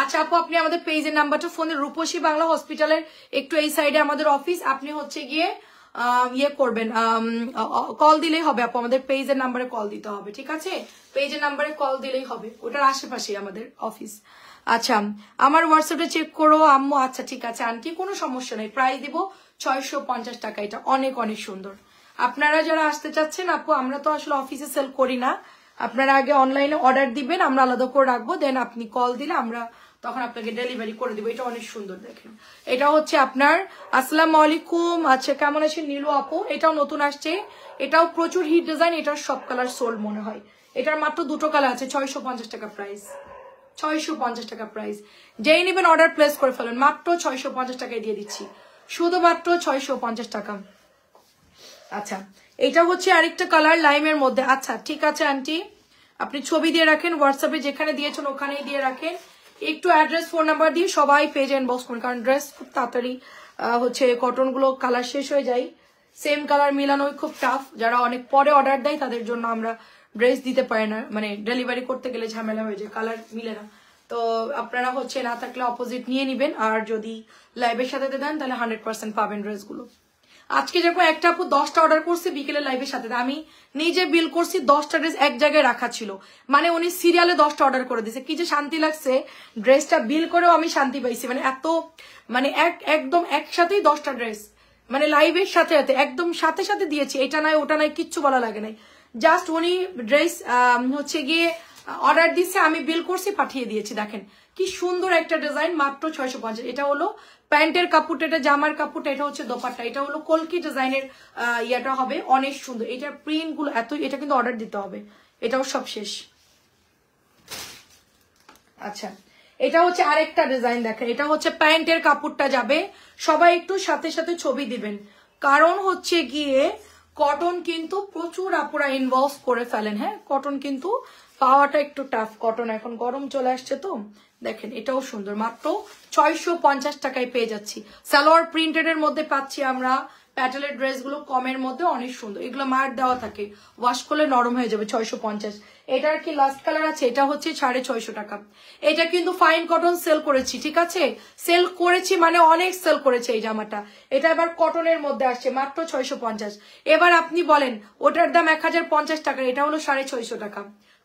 আচ্ছা আপু, আপনি আমাদের পেজের নাম্বারটা ফোনে, রূপসী বাংলা হসপিটালের একটু এই সাইডে আমাদের অফিস, আপনি হচ্ছে গিয়ে ইয়ে করবেন, কল দিলেই হবে আপু, আমাদের পেজের নাম্বারে কল দিতে হবে, ঠিক আছে? পেজের নাম্বারে কল দিলেই হবে, ওটার আশেপাশেই আমাদের অফিস। আচ্ছা, আমার হোয়াটসঅ্যাপে চেক করো আম্মু। আচ্ছা ঠিক আছে আন্টি, কোনো সমস্যা নেই, প্রাইস দিব 650 টাকা। এটা অনেক অনেক সুন্দর। আপনারা যারা আসতে চাচ্ছেন আপু, আমরা তো আসলে অফিসে সেল করি না, আপনারা আগে অনলাইনে অর্ডার দিবেন, আমরা আলাদা করে রাখবো, দেন আপনি কল দিলে আমরা তখন আপনাকে ডেলিভারি করে দিব। এটা অনেক সুন্দর দেখেন, এটা হচ্ছে আপনার। আসসালামু আলাইকুম, আচ্ছা কেমন আছেন নীলু আপু? এটাও নতুন আসছে, এটাও প্রচুর হিট ডিজাইন, এটার সব কালার সোল্ড মনে হয়। এটার মাত্র দুটো কালার আছে, 650 টাকা প্রাইস, 650 টাকা প্রাইস। যেই নেবেন অর্ডার প্লেস করে ফেলেন, মাত্র 650 টাকায় দিয়ে দিচ্ছি, শুধুমাত্র 650 টাকা। আচ্ছা এটা হচ্ছে আরেকটা কালার লাইমের মধ্যে। আচ্ছা ঠিক আছে আন্টি, আপনি ছবি দিয়ে রাখেন, হোয়াটসঅ্যাপে যেখানে দিয়েছেন ওখানেই দিয়ে রাখেন, একটু অ্যাড্রেস ফোন নাম্বার দিয়ে সবাই পেজে ইনবক্স করুন, কারণ ড্রেস খুব তাড়াতাড়ি হচ্ছে কটন গুলো কালার শেষ হয়ে যায়, সেম কালার মিলানোই খুব টাফ। যারা অনেক পরে অর্ডার দেয় তাদের জন্য আমরা ড্রেস দিতে পারি না, মানে ডেলিভারি করতে গেলে ঝামেলা হয়ে যায়, কালার মিলে না। তো আপনারা হচ্ছে না থাকলে অপোজিট নিয়ে নিবেন, আর যদি লাইভের সাথে দেন তাহলে 100% পাবেন ড্রেসগুলো। আজকে যখন একটা আপু 10টা অর্ডার করছে বিকেলে লাইভের সাথে, আমি নিজে বিল করছি, 10টা ড্রেস এক জায়গায় রাখা ছিল, মানে উনি সিরিয়ালে 10টা অর্ডার করে দিয়েছে। কি যে শান্তি লাগছে, ড্রেসটা বিল করেও আমি শান্তি পাইছি, মানে এত মানে একদম একসাথেই 10টা ড্রেস, মানে লাইভের সাথে সাথে একদম সাথে সাথে দিয়েছি, এটা নাই ওটা নাই কিচ্ছু বলা লাগে নাই, জাস্ট উনি ড্রেস হচ্ছে গিয়ে অর্ডার দিচ্ছে, আমি বিল করছি, পাঠিয়ে দিয়েছি। দেখেন কি সুন্দর একটা ডিজাইন, মাত্র 650। এটা হলো প্যান্টের কাপড়টা, এটা জামার কাপড়টা, এটা হচ্ছে দোপাট্টা, এটা হলো কলকি ডিজাইনের ইয়াটা হবে, অনেক সুন্দর। এটার প্রিন্ট গুলো এত, এটা কিন্তু অর্ডার দিতে হবে, এটাও সব শেষ। আচ্ছা এটা হচ্ছে আরেকটা ডিজাইন দেখেন, এটা হচ্ছে প্যান্টের কাপড়টা যাবে, সবাই একটু সাথে সাথে ছবি দিবেন, কারণ হচ্ছে গিয়ে কটন কিন্তু প্রচুর আপুরা ইনভলভ করে ফেলেন। হ্যাঁ কটন কিন্তু পাওয়াটা একটু টাফ, কটন এখন গরম চলে আসছে তো। দেখেন এটাও সুন্দর, মাত্র 650 টাকায় পেয়ে যাচ্ছি। সালোয়ার প্রিন্টেড এর মধ্যে পাচ্ছি আমরা, প্যাটেলের ড্রেসগুলো কমের মধ্যে অনেক সুন্দর, এগুলো মার দেওয়া থাকে, ওয়াশ করলে নরম হয়ে যাবে। 650। এটার কি লাস্ট কালার আছে, এটা হচ্ছে 650 টাকা। এটা কিন্তু ফাইন কটন সেল করেছি, ঠিক আছে, সেল করেছি মানে অনেক সেল করেছে এই জামাটা। এটা এবার কটনের মধ্যে আসছে মাত্র 650। এবার আপনি বলেন ওটার দাম 1050 টাকা, এটা হলো 650 টাকা,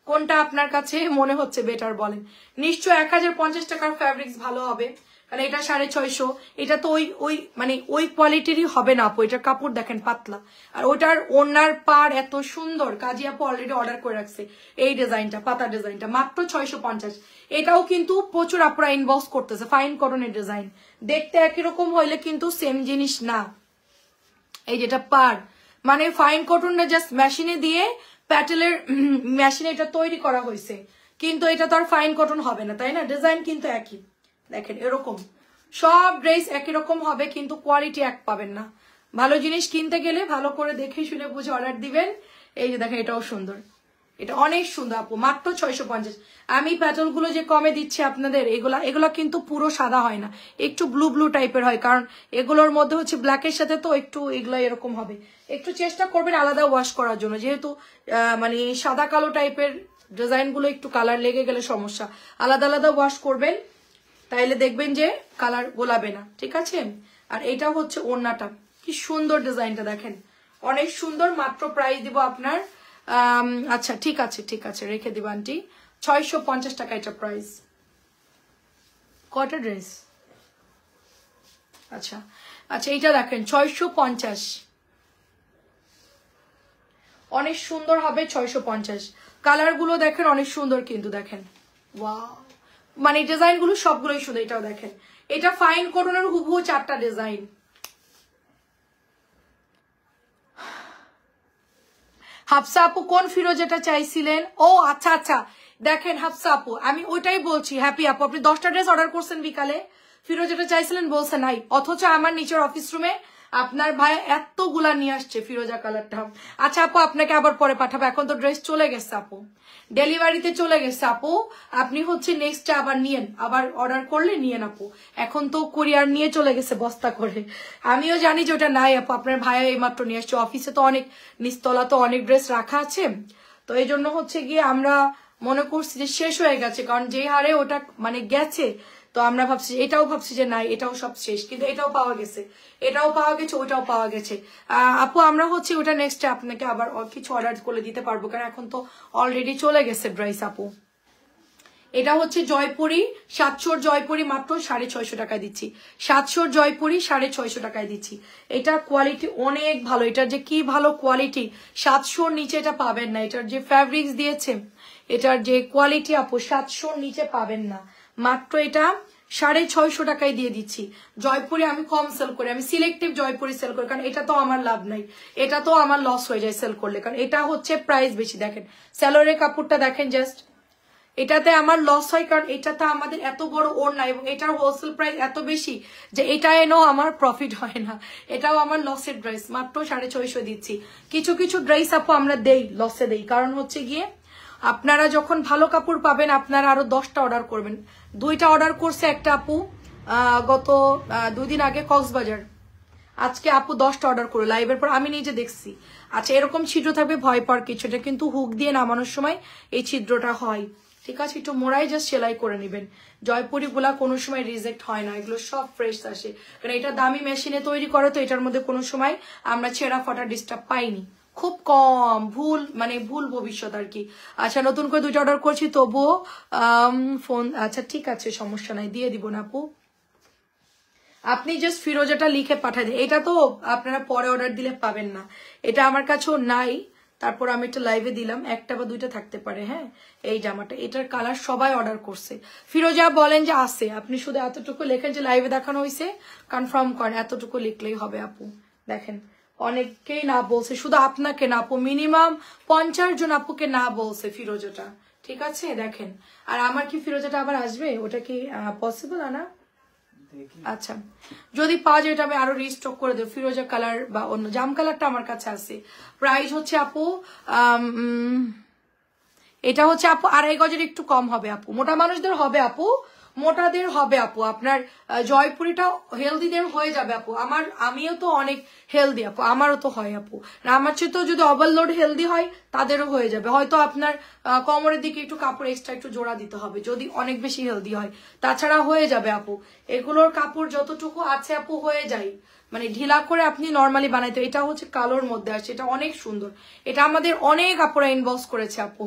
কোনটা আপনার কাছে মনে হচ্ছে বেটার বলেন? নিশ্চয় 1050 টাকার ফ্যাব্রিক্স ভালো হবে, কারণ এটা 650। এটা তো ওই মানে ওই কোয়ালিটিরই হবে না আপু, এটার কাপড় দেখেন পাতলা, আর ওটার ওনার পার এত সুন্দর। কাজী আপু অলরেডি অর্ডার করে রাখছে এই ডিজাইনটা, পাতা ডিজাইনটা মাত্র 650। এটাও কিন্তু প্রচুর আপুরা ইনবক্স করতেছে, ফাইন কটনের ডিজাইন, দেখতে একই রকম হইলে কিন্তু সেম জিনিস না। এই যেটা পার মানে ফাইন কটনটা জাস্ট মেশিনে দিয়ে প্যাটেলের মেশিনে এটা তৈরি করা হয়েছে, কিন্তু এটা তো আর ফাইন কটন হবে না, তাই না? ডিজাইন কিন্তু একই, দেখেন এরকম সব ড্রেস একই রকম হবে, কিন্তু কোয়ালিটি এক পাবেন না। ভালো জিনিস কিনতে গেলে ভালো করে দেখে শুনে বুঝে অর্ডার দিবেন। এই যে দেখেন এটাও সুন্দর, এটা অনেক সুন্দর আপু, মাত্র 650। আমি প্যাটেল গুলো যে কমে দিচ্ছি আপনাদের, এগুলা কিন্তু পুরো সাদা হয় না, একটু ব্লু ব্লু টাইপের হয়, কারণ এগুলোর মধ্যে হচ্ছে ব্ল্যাকের সাথে তো একটু এগুলো এরকম হবে। একটু চেষ্টা করবেন আলাদা ওয়াশ করার জন্য, যেহেতু মানে সাদা কালো টাইপের ডিজাইন গুলো একটু কালার লেগে গেলে সমস্যা, আলাদা আলাদা ওয়াশ করবেন, তাইলে দেখবেন যে কালার গোলাবে না, ঠিক আছে। আর এটা হচ্ছে ওড়নাটা, কি সুন্দর ডিজাইনটা দেখেন, অনেক সুন্দর। মাত্র প্রাইস দিব আপনার আচ্ছা ঠিক আছে ঠিক আছে রেখে দিব আন্টি, 650 টাকা এটা প্রাইস। কয়টা ড্রেস? আচ্ছা আচ্ছা এইটা দেখেন 650, অনেক সুন্দর হবে 650। কালার গুলো দেখেন অনেক সুন্দর কিন্তু দেখেন, ওয়াও, মানে ডিজাইন গুলো সবগুলোই সুন্দর। এটাও দেখেন, এটা ফাইন কটনের হুবহু 4টা ডিজাইন। হাফসা আপু কোন ফিরোজাটা চাইছিলেন? ও আচ্ছা আচ্ছা, দেখেন হাফসা আপু আমি ওইটাই বলছি। হ্যাপি আপু আপনি 10টা ড্রেস অর্ডার করছেন বিকালে, ফিরোজাটা চাইছিলেন বলছেন নাই, অথচ আমার নিচের অফিস রুমে আপনার ভাই এতগুলা নিয়ে আসছে ফিরোজা কালারটা। আচ্ছা আপু আপনাকে আবার পরে পাঠাবো, এখন তো ড্রেস চলে গেছে আপু, ডেলিভারিতে চলে গেছে আপু, আপনি হচ্ছে নেক্সট আবার নিয়েন, আবার অর্ডার করলে নিয়েন আপু, এখন তো কুরিয়ার নিয়ে চলে গেছে বস্তা করে। আমিও জানি যে ওটা নাই আপু, আপনার ভাইয়া এইমাত্র নিয়ে আসছে, অফিসে তো অনেক নিচতলা তো অনেক ড্রেস রাখা আছে, তো এই জন্য হচ্ছে গিয়ে আমরা মনে করছি যে শেষ হয়ে গেছে, কারণ যে হারে ওটা মানে গেছে, তো আমরা ভাবছি, এটাও ভাবছি যে নাই এটাও সব শেষ, কিন্তু এটাও পাওয়া গেছে, এটাও পাওয়া গেছে, ওটাও পাওয়া গেছে। আপু আমরা হচ্ছে ওটা নেক্সট আপনাকে আবার কিছু অর্ডার করে দিতে পারবো, কারণ এখন তো অলরেডি চলে গেছে ড্রেস আপু। এটা হচ্ছে জয়পুরি, 700 জয়পুরি মাত্র 650 টাকায় দিচ্ছি, 700 জয়পুরি 650 টাকায় দিচ্ছি। এটা কোয়ালিটি অনেক ভালো, এটার যে কি ভালো কোয়ালিটি, 700 নিচে এটা পাবেন না, এটার যে ফ্যাব্রিক্স দিয়েছে, এটার যে কোয়ালিটি আপু 700 নিচে পাবেন না, মাত্র এটা 650 টাকায় দিয়ে দিচ্ছি। জয়পুরি আমি কম সেল করি, আমি সিলেক্টিভ জয়পুরি সেল করি, কারণ এটা তো আমার লাভ নাই, এটা তো আমার লস হয়ে যায় সেল করলে, কারণ এটা হচ্ছে প্রাইস বেশি। দেখেন স্যালোরের কাপড়টা দেখেন জাস্ট, এটাতে আমার লস হয়, কারণ এটাতে আমাদের এত বড় ওড়না এবং এটার হোলসেল প্রাইস এত বেশি যে এটা এনেও আমার প্রফিট হয় না, এটাও আমার লসের ড্রেস, মাত্র 650 দিচ্ছি। কিছু কিছু ড্রেস আপু আমরা দেই লসে দেই, কারণ হচ্ছে গিয়ে আপনারা যখন ভালো কাপড় পাবেন আপনারা আরো 10টা অর্ডার করবেন। 2টা অর্ডার করছে একটা আপু গত 2 দিন আগে কক্সবাজার, আজকে আপু 10টা অর্ডার করে লাইভের পর আমি নিজে দেখছি। আচ্ছা এরকম ছিদ্র থাকবে ভয় পাওয়ার কিছু, এটা কিন্তু হুক দিয়ে নামানোর সময় এই ছিদ্রটা হয়, ঠিক আছে, একটু মোড়াই জাস্ট সেলাই করে নেবেন। জয়পুরি গুলা কোনো সময় রিজেক্ট হয় না, এগুলো সব ফ্রেশ আসে, কারণ এটা দামি মেশিনে তৈরি করে, তো এটার মধ্যে কোনো সময় আমরা ছেঁড়া ফাটা ডিস্টার্ব পাইনি, খুব কম ভুল মানে ভুল ভবিষ্যৎ আর কি। আচ্ছা নতুন করে 2টা অর্ডার করছি তবুও ফোন, আচ্ছা ঠিক আছে সমস্যা নাই, দিয়ে দিব না আপু, আপনি জাস্ট ফিরোজাটা লিখে পাঠাই দিন। এটা তো আপনারা পরে অর্ডার দিলে পাবেন না, এটা আমার কাছেও নাই, তারপর আমি একটা লাইভে দিলাম, 1টা বা 2টা থাকতে পারে। হ্যাঁ এই জামাটা, এটার কালার সবাই অর্ডার করছে, ফিরোজা বলেন যে আছে, আপনি শুধু এতটুকু লেখেন যে লাইভে দেখানো হয়েছে, কনফার্ম করেন, এতটুকু লিখলেই হবে আপু। দেখেন অনেককেই না বলছে, শুধু আপনাকে না আপু, মিনিমাম 50 জন আপুকে না বলছে ফিরোজাটা, ঠিক আছে দেখেন। আর আমার কি ফিরোজাটা আবার আসবে, ওটা কি পসিবল না? আচ্ছা যদি পাওয়া যায় এটা আমি আরো রিস্টক করে দেব, ফিরোজা কালার বা অন্য জাম কালারটা আমার কাছে আছে। প্রাইস হচ্ছে আপু এটা হচ্ছে আপু 2.5 গজের একটু কম হবে আপু, মোটা মানুষদের হবে আপু, মোটাদের হবে আপু, আপনার জয়পুরিটা হেলদিদের হয়ে যাবে আপু। আমিও তো অনেক হেলদি আপু, আমারও তো হয় আপু। আমার চেয়ে তো যদি ওভারলোড হেলদি হয় তাদেরও হয়ে যাবে। হয়তো আপনার কোমরের দিকে একটু কাপড় এক্সট্রা একটু জোড়া দিতে হবে যদি অনেক বেশি হেলদি হয়, তাছাড়া হয়ে যাবে আপু। এগুলোর কাপড় যতটুকু আছে আপু হয়ে যায়, মানে ঢিলা করে আপনি নর্মালি বানাইতে। এটা হচ্ছে কালোর মধ্যে আসছে, এটা অনেক সুন্দর। এটা আমাদের অনেক আপুরা ইনবক্স করেছে আপু।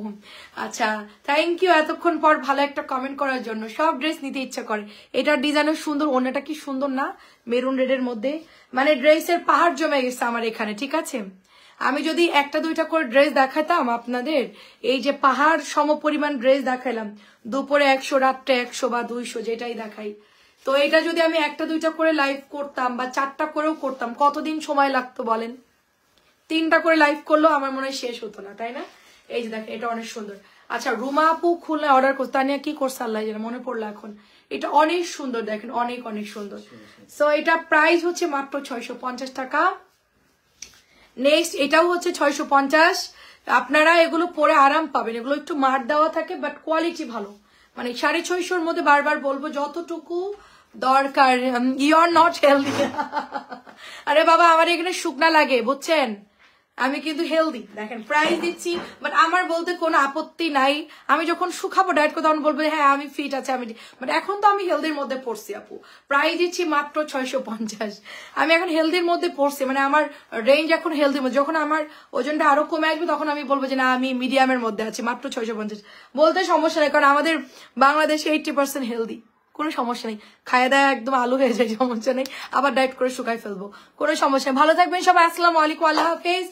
আচ্ছা, থ্যাংক ইউ এতক্ষণ পর ভালো একটা কমেন্ট করার জন্য। সব ড্রেস নিতে ইচ্ছা করে। এটার ডিজাইনও সুন্দর, ওনাটা কি সুন্দর না, মেরুন রেডের মধ্যে, মানে ড্রেসের পাহাড় জমে গেছে আমার এখানে, ঠিক আছে। আমি যদি একটা দুইটা করে ড্রেস দেখাতাম আপনাদের, এই যে পাহাড় সমপরিমাণ ড্রেস দেখাইলাম, দুপুরে 100 রাত্রে 100 বা 200 যেটাই দেখাই, তো এটা যদি আমি একটা দুইটা করে লাইভ করতাম বা 4টা করেও করতাম, কতদিন সময় লাগতো বলেন? 3টা করে লাইভ করলেও আমার মনে হয় শেষ হতো না, তাই না? এই যে দেখেন, এটা অনেক সুন্দর। আচ্ছা, রুমা আপু খুলনা অর্ডার করতে, তানিয়া কি করছে আল্লাহ জানে, মনে পড়লো এখন। এটা অনেক সুন্দর, দেখেন অনেক অনেক সুন্দর। সো এটা প্রাইস হচ্ছে মাত্র 650 টাকা। নেক্সট এটাও হচ্ছে 650। আপনারা এগুলো পরে আরাম পাবেন, এগুলো একটু মার দেওয়া থাকে বাট কোয়ালিটি ভালো, মানে 650-র মধ্যে বারবার বলবো যতটুকু দরকার। You are not healthy. আরে বাবা, আমার এখানে শুকনা লাগে বুঝছেন, আমি কিন্তু হেলদি। দেখেন প্রাইস দিচ্ছি, বাট আমার বলতে কোনো আপত্তি নাই। আমি যখন শুকাবো ডায়েট করতে তখন বলবো হ্যাঁ আমি ফিট আছে, আমি, বাট এখন তো আমি হেলদির মধ্যে পড়ছি আপু। প্রাইস দিচ্ছি মাত্র 650। আমি এখন হেলদির মধ্যে পড়ছি, মানে আমার রেঞ্জ এখন হেলদির মধ্যে। যখন আমার ওজনটা আরো কমে আসবে তখন আমি বলবো যে না আমি মিডিয়ামের মধ্যে আছি। মাত্র 650 বলতে সমস্যা নেই, কারণ আমাদের বাংলাদেশে 80% হেলদি, কোনো সমস্যা নেই। খায় দায় একদম আলু হয়ে যায়, সমস্যা নেই। আবার ডায়েট করে শুকাই ফেলবো, কোনো সমস্যা নেই। ভালো থাকবেন সবাই, আসসালামু আলাইকুম, আল্লাহ হাফেজ।